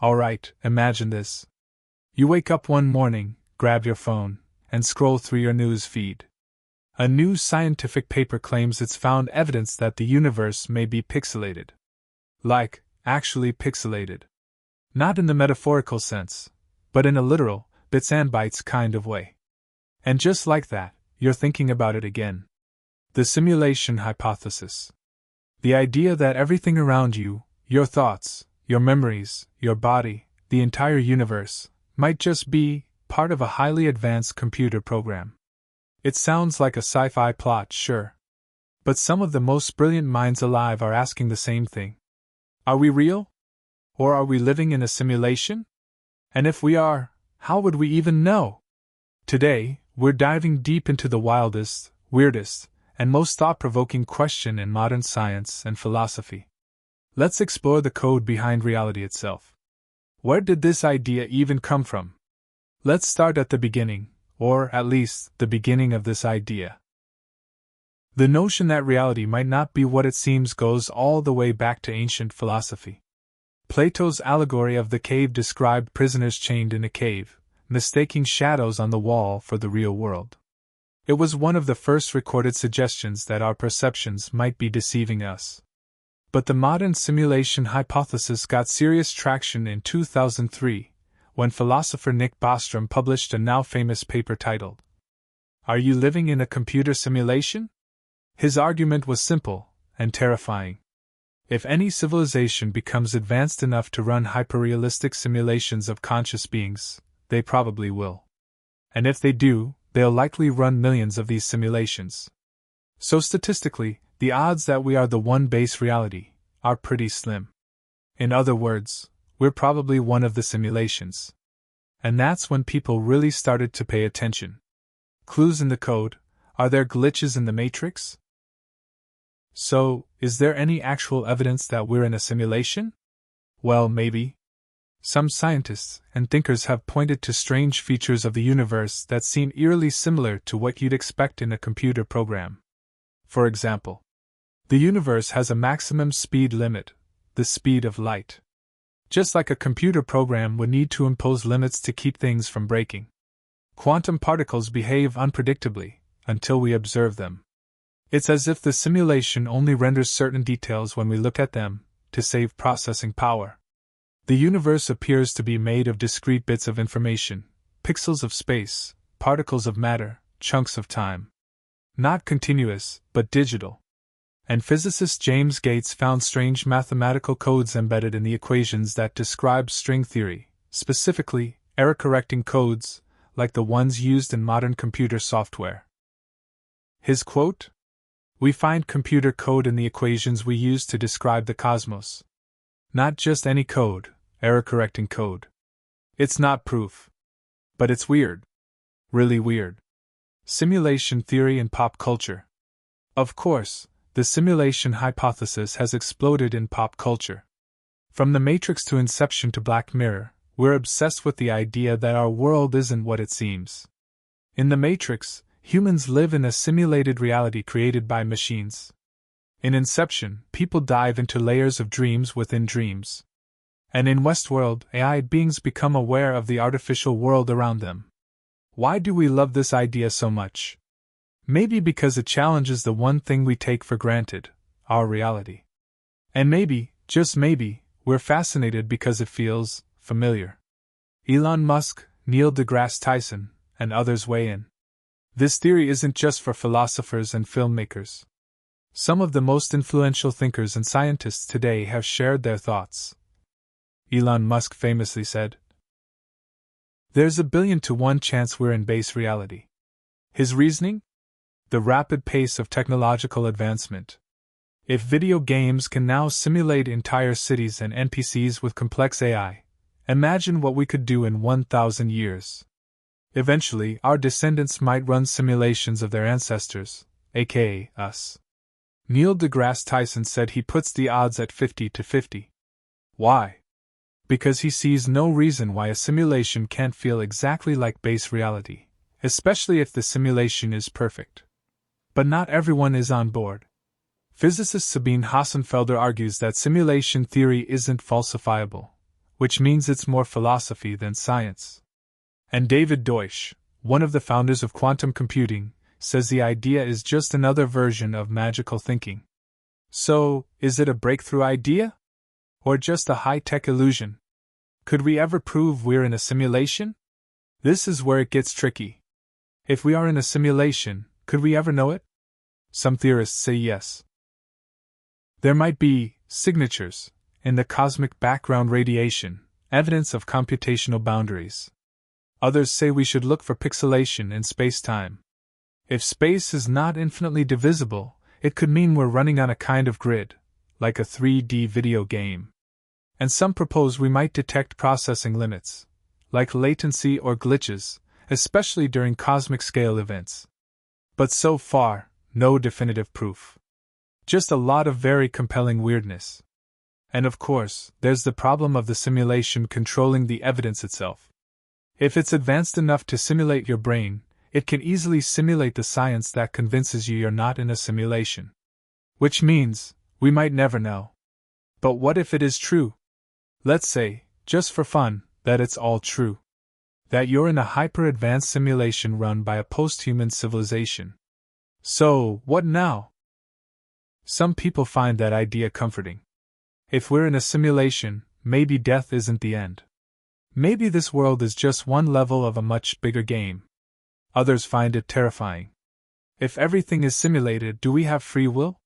Alright, imagine this. You wake up one morning, grab your phone, and scroll through your news feed. A new scientific paper claims it's found evidence that the universe may be pixelated. Like, actually pixelated. Not in the metaphorical sense, but in a literal, bits and bytes kind of way. And just like that, you're thinking about it again. The simulation hypothesis. The idea that everything around you, your thoughts, your memories, your body, the entire universe, might just be part of a highly advanced computer program. It sounds like a sci-fi plot, sure. But some of the most brilliant minds alive are asking the same thing. Are we real? Or are we living in a simulation? And if we are, how would we even know? Today, we're diving deep into the wildest, weirdest, and most thought-provoking question in modern science and philosophy. Let's explore the code behind reality itself. Where did this idea even come from? Let's start at the beginning, or at least the beginning of this idea. The notion that reality might not be what it seems goes all the way back to ancient philosophy. Plato's allegory of the cave described prisoners chained in a cave, mistaking shadows on the wall for the real world. It was one of the first recorded suggestions that our perceptions might be deceiving us. But the modern simulation hypothesis got serious traction in 2003, when philosopher Nick Bostrom published a now-famous paper titled, "Are You Living in a Computer Simulation?" His argument was simple and terrifying. If any civilization becomes advanced enough to run hyperrealistic simulations of conscious beings, they probably will. And if they do, they'll likely run millions of these simulations. So statistically, the odds that we are the one base reality are pretty slim. In other words, we're probably one of the simulations. And that's when people really started to pay attention. Clues in the code? Are there glitches in the matrix? So, is there any actual evidence that we're in a simulation? Well, maybe. Some scientists and thinkers have pointed to strange features of the universe that seem eerily similar to what you'd expect in a computer program. For example, the universe has a maximum speed limit, the speed of light. Just like a computer program would need to impose limits to keep things from breaking. Quantum particles behave unpredictably until we observe them. It's as if the simulation only renders certain details when we look at them, to save processing power. The universe appears to be made of discrete bits of information, pixels of space, particles of matter, chunks of time. Not continuous, but digital. And physicist James Gates found strange mathematical codes embedded in the equations that describe string theory, specifically, error-correcting codes, like the ones used in modern computer software. His quote? "We find computer code in the equations we use to describe the cosmos. Not just any code, error-correcting code. It's not proof. But it's weird. Really weird." Simulation theory in pop culture. Of course, the simulation hypothesis has exploded in pop culture. From The Matrix to Inception to Black Mirror, we're obsessed with the idea that our world isn't what it seems. In The Matrix, humans live in a simulated reality created by machines. In Inception, people dive into layers of dreams within dreams. And in Westworld, AI beings become aware of the artificial world around them. Why do we love this idea so much? Maybe because it challenges the one thing we take for granted, our reality. And maybe, just maybe, we're fascinated because it feels familiar. Elon Musk, Neil deGrasse Tyson, and others weigh in. This theory isn't just for philosophers and filmmakers. Some of the most influential thinkers and scientists today have shared their thoughts. Elon Musk famously said, "There's a 1,000,000,000 to 1 chance we're in base reality." His reasoning? The rapid pace of technological advancement. If video games can now simulate entire cities and NPCs with complex AI, imagine what we could do in 1,000 years. Eventually, our descendants might run simulations of their ancestors, aka us. Neil deGrasse Tyson said he puts the odds at 50-50. Why? Because he sees no reason why a simulation can't feel exactly like base reality, especially if the simulation is perfect. But not everyone is on board. Physicist Sabine Hassenfelder argues that simulation theory isn't falsifiable. which means it's more philosophy than science. And David Deutsch, one of the founders of quantum computing, says the idea is just another version of magical thinking. So, is it a breakthrough idea? Or just a high-tech illusion? Could we ever prove we're in a simulation? This is where it gets tricky. If we are in a simulation, could we ever know it? Some theorists say yes. There might be signatures in the cosmic background radiation, evidence of computational boundaries. Others say we should look for pixelation in space-time. If space is not infinitely divisible, it could mean we're running on a kind of grid, like a 3D video game. And some propose we might detect processing limits, like latency or glitches, especially during cosmic scale events. But so far, no definitive proof. Just a lot of very compelling weirdness. And of course, there's the problem of the simulation controlling the evidence itself. If it's advanced enough to simulate your brain, it can easily simulate the science that convinces you you're not in a simulation. Which means, we might never know. But what if it is true? Let's say, just for fun, that it's all true. That you're in a hyper-advanced simulation run by a post-human civilization. So, what now? Some people find that idea comforting. If we're in a simulation, maybe death isn't the end. Maybe this world is just one level of a much bigger game. Others find it terrifying. If everything is simulated, do we have free will?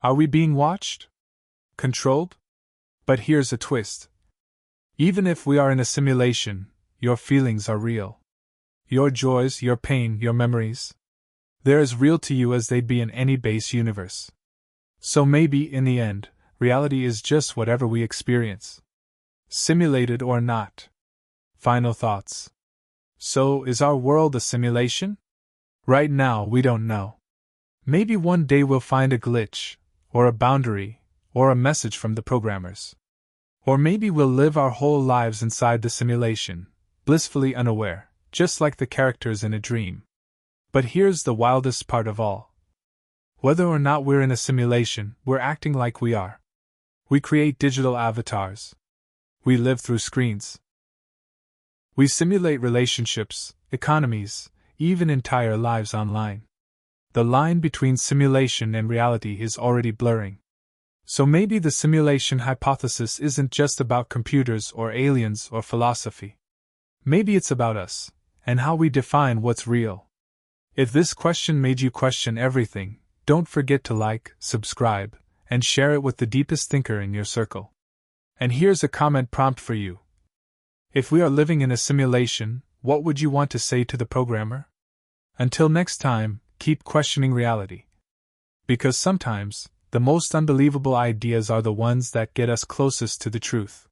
Are we being watched? Controlled? But here's a twist. Even if we are in a simulation, your feelings are real. Your joys, your pain, your memories. They're as real to you as they'd be in any base universe. So maybe, in the end, reality is just whatever we experience. Simulated or not. Final thoughts. So, is our world a simulation? Right now, we don't know. Maybe one day we'll find a glitch, or a boundary, or a message from the programmers. Or maybe we'll live our whole lives inside the simulation, blissfully unaware, just like the characters in a dream. But here's the wildest part of all. Whether or not we're in a simulation, we're acting like we are. We create digital avatars. We live through screens. We simulate relationships, economies, even entire lives online. The line between simulation and reality is already blurring. So maybe the simulation hypothesis isn't just about computers or aliens or philosophy. Maybe it's about us, and how we define what's real. If this question made you question everything, don't forget to like, subscribe, and share it with the deepest thinker in your circle. And here's a comment prompt for you. If we are living in a simulation, what would you want to say to the programmer? Until next time, keep questioning reality. Because sometimes, the most unbelievable ideas are the ones that get us closest to the truth.